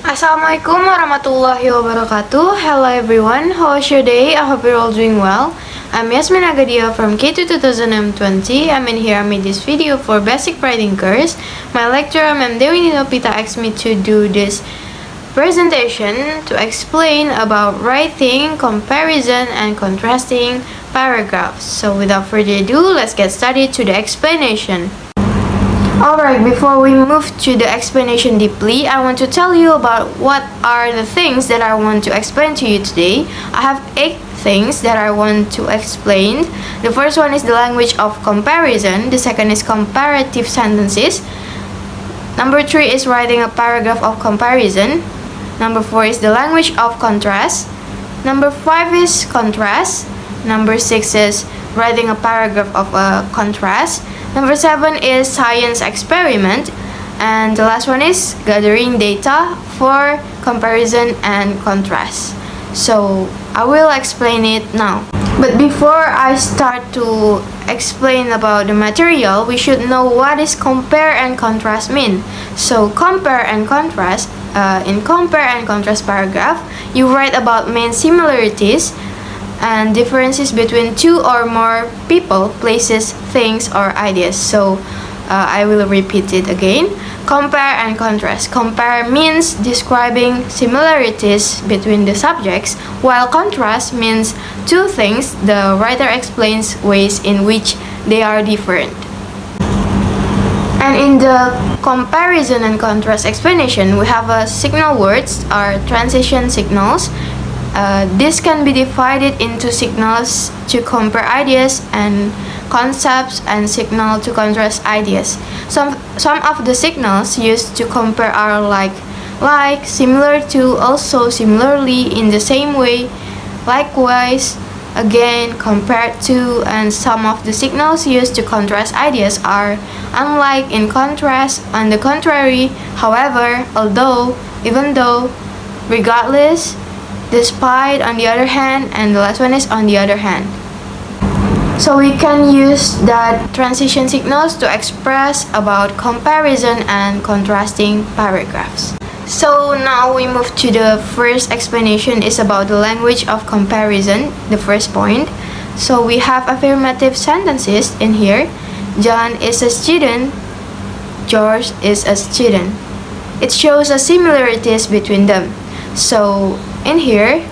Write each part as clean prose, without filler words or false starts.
Assalamualaikum warahmatullahi wabarakatuh. Hello everyone, how was your day? I hope you're all doing well. I'm Yasmin Agadia from K2 2020. I'm in here. I made this video for basic writing course. My lecturer, Ma'am Dewi Ninopita, asked me to do this presentation to explain about writing, comparison, and contrasting paragraphs. So without further ado, let's get started to the explanation. Alright, before we move to the explanation deeply, I want to tell you about what are the things that I want to explain to you today. I have 8 things that I want to explain. The first one is the language of comparison. The second is comparative sentences. Number 3 is writing a paragraph of comparison. Number 4 is the language of contrast. Number 5 is contrast. Number 6 is writing a paragraph of a contrast. Number 7 is science experiment. And the last one is gathering data for comparison and contrast. So I will explain it now. But before I start to explain about the material, we should know what is compare and contrast mean. So compare and contrast, in compare and contrast paragraph, you write about main similarities and differences between two or more people, places, things, or ideas. So I will repeat it again. Compare and contrast. Compare means describing similarities between the subjects, while contrast means two things. The writer explains ways in which they are different. And in the comparison and contrast explanation, we have a signal words or transition signals. This can be divided into signals to compare ideas and concepts and signal to contrast ideas. Some of the signals used to compare are like, similar to, also, similarly, in the same way, likewise, again, compared to, and some of the signals used to contrast ideas are unlike, in contrast, on the contrary, however, although, even though, regardless, despite, on the other hand, and the last one is on the other hand. So we can use that transition signals to express about comparison and contrasting paragraphs. So now we move to the first explanation is about the language of comparison, the first point. So we have affirmative sentences in here. John is a student, George is a student. It shows the similarities between them. So in here,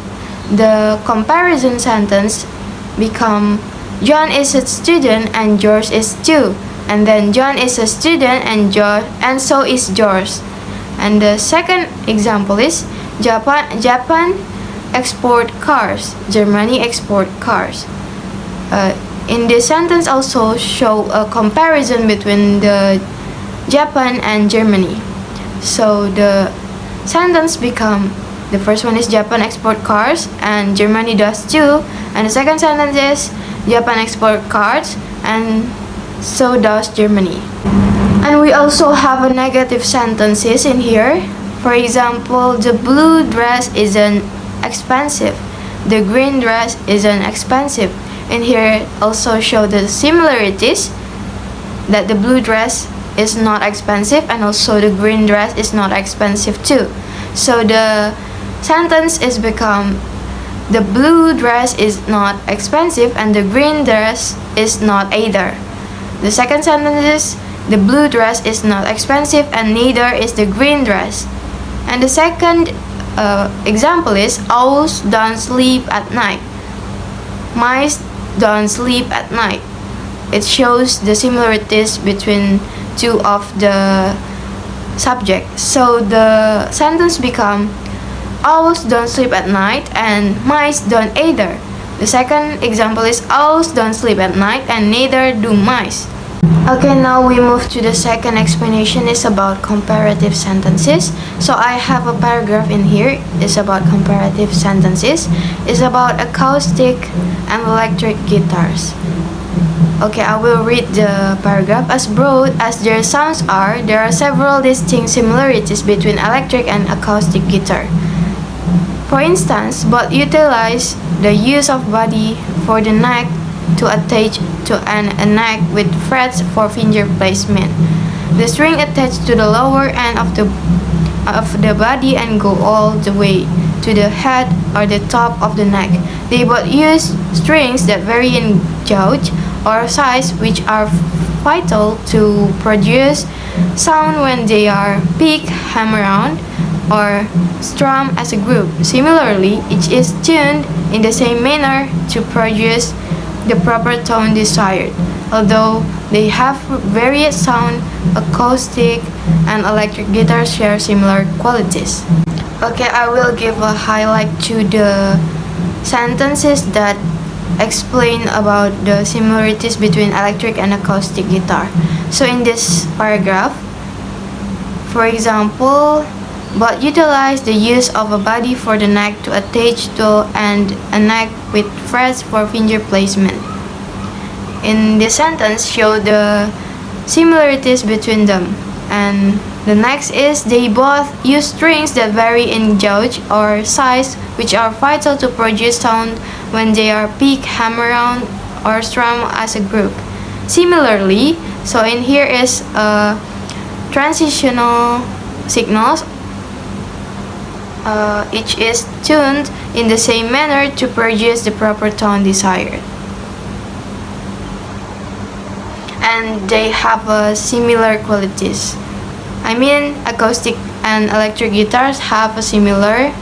the comparison sentence become John is a student and George is too. And then John is a student and so is George. And the second example is Japan export cars, Germany export cars. In this sentence also show a comparison between the Japan and Germany. So the sentence become, the first one is Japan export cars and Germany does too. And the second sentence is Japan export cars and so does Germany. And we also have a negative sentences in here. For example, the blue dress isn't expensive. The green dress isn't expensive. In here also show the similarities that the blue dress is not expensive and also the green dress is not expensive too. So the sentence is become the blue dress is not expensive and the green dress is not either. The second sentence is the blue dress is not expensive and neither is the green dress. And the second example is owls don't sleep at night. Mice don't sleep at night. It shows the similarities between two of the subjects. So the sentence become owls don't sleep at night and mice don't either. The second example is owls don't sleep at night and neither do mice. Okay, now we move to the second explanation is about comparative sentences. So I have a paragraph in here. It's about comparative sentences. It's about acoustic and electric guitars. Okay, I will read the paragraph. As broad as their sounds are, there are several distinct similarities between electric and acoustic guitar. For instance, both utilize the use of body for the neck to attach to a neck with frets for finger placement. The string attached to the lower end of of the body and go all the way to the head or the top of the neck. They both use strings that vary in gauge or size, which are vital to produce sound when they are picked, hammered around, or strummed as a group. Similarly, each is tuned in the same manner to produce the proper tone desired. Although they have varied sound, acoustic and electric guitars share similar qualities. Okay, I will give a highlight to the sentences that explain about the similarities between electric and acoustic guitar. So in this paragraph, for example, both utilize the use of a body for the neck to attach to and a neck with frets for finger placement. In this sentence, show the similarities between them. And the next is they both use strings that vary in gauge or size, which are vital to produce sound when they are picked, hammered around, or strummed as a group. Similarly, so in here is transitional signals. Each is tuned in the same manner to produce the proper tone desired. And they have similar qualities. I mean, acoustic and electric guitars have a similar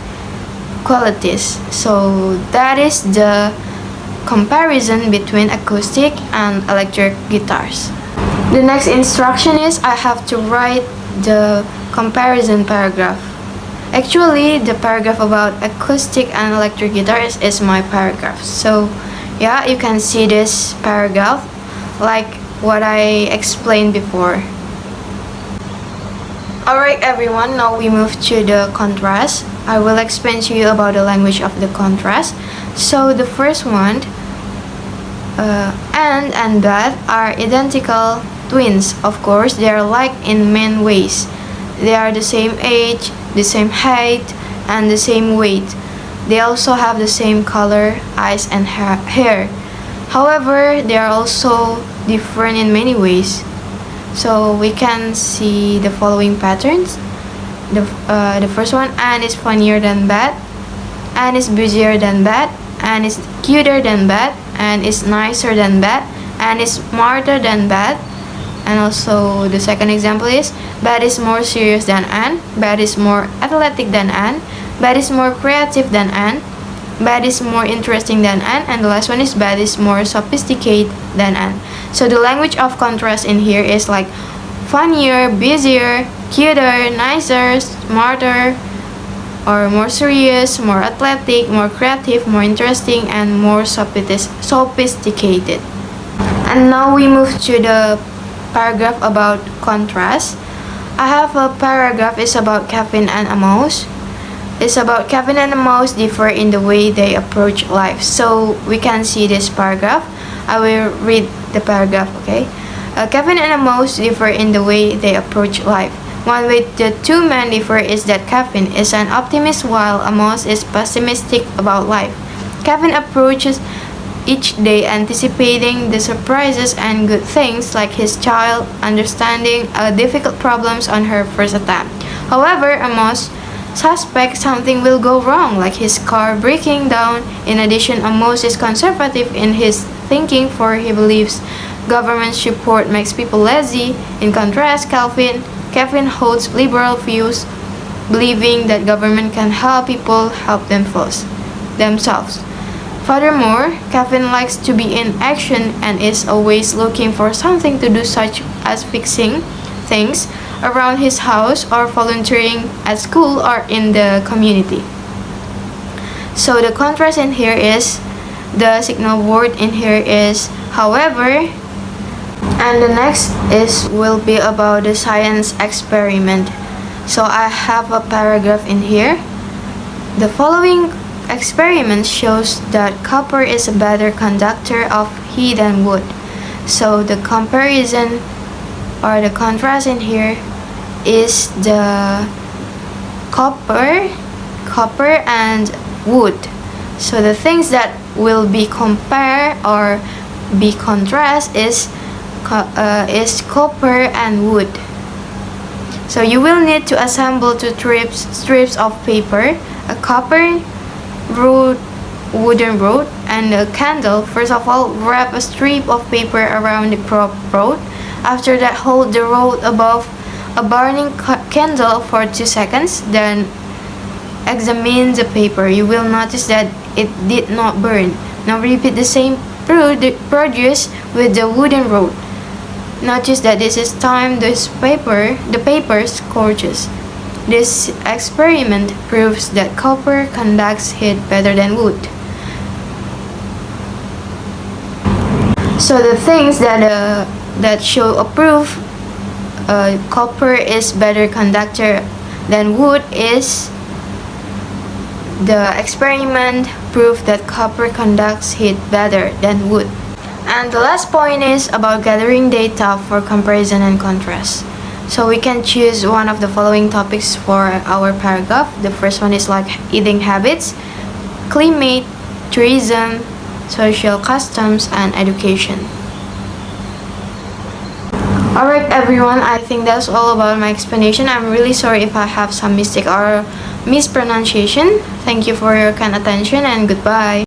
qualities. So that is the comparison between acoustic and electric guitars. The next instruction is I have to write the comparison paragraph. Actually, the paragraph about acoustic and electric guitars is my paragraph. So yeah, you can see this paragraph like what I explained before. Alright everyone, now we move to the contrast. I will explain to you about the language of the contrast. So the first one, and that are identical twins. Of course, they are like in many ways. They are the same age, the same height, and the same weight. They also have the same color, eyes, and hair. However, they are also different in many ways. So we can see the following patterns. The first one, Anne is funnier than Beth. Anne is busier than Beth. Anne is cuter than Beth. Anne is nicer than Beth. Anne is smarter than Beth. And also the second example is Beth is more serious than Anne. Beth is more athletic than Anne. Beth is more creative than Anne. Beth is more interesting than Anne. And the last one is Beth is more sophisticated than Anne. So the language of contrast in here is like funnier, busier, cuter, nicer, smarter, or more serious, more athletic, more creative, more interesting, and more sophisticated. And now we move to the paragraph about contrast. I have a paragraph is about Kevin and a mouse. It's about Kevin and a mouse differ in the way they approach life. So we can see this paragraph. I will read the paragraph, okay? Kevin and a mouse differ in the way they approach life. One way the two men differ is that Kevin is an optimist while a mouse is pessimistic about life. Kevin approaches each day anticipating the surprises and good things like his child understanding difficult problems on her first attempt. However, a mouse suspects something will go wrong, like his car breaking down. In addition, a mouse is conservative in his thinking, for he believes government support makes people lazy. In contrast, Kevin holds liberal views, believing that government can help people help themselves. Furthermore, Kevin likes to be in action and is always looking for something to do, such as fixing things around his house or volunteering at school or in the community. So the contrast in here is the signal word in here is however, and the next will be about the science experiment. So I have a paragraph in here. The following experiment shows that copper is a better conductor of heat than wood. So the comparison or the contrast in here is the copper and wood. So the things that will be compared or be contrast is copper and wood. So you will need to assemble two strips of paper, a copper rod, wooden rod, and a candle. First of all, wrap a strip of paper around the crop rod. After that, hold the rod above a burning candle for 2 seconds. Then examine the paper. You will notice that it did not burn. Now repeat the same procedure with the wooden rod. Notice that this time the paper scorches. This experiment proves that copper conducts heat better than wood. So the things that show a proof copper is better conductor than wood is the experiment proved that copper conducts heat better than wood. And the last point is about gathering data for comparison and contrast. So we can choose one of the following topics for our paragraph. The first one is like eating habits, climate, tourism, social customs, and education. Alright everyone, I think that's all about my explanation. I'm really sorry if I have some mistake or mispronunciation. Thank you for your kind attention and goodbye.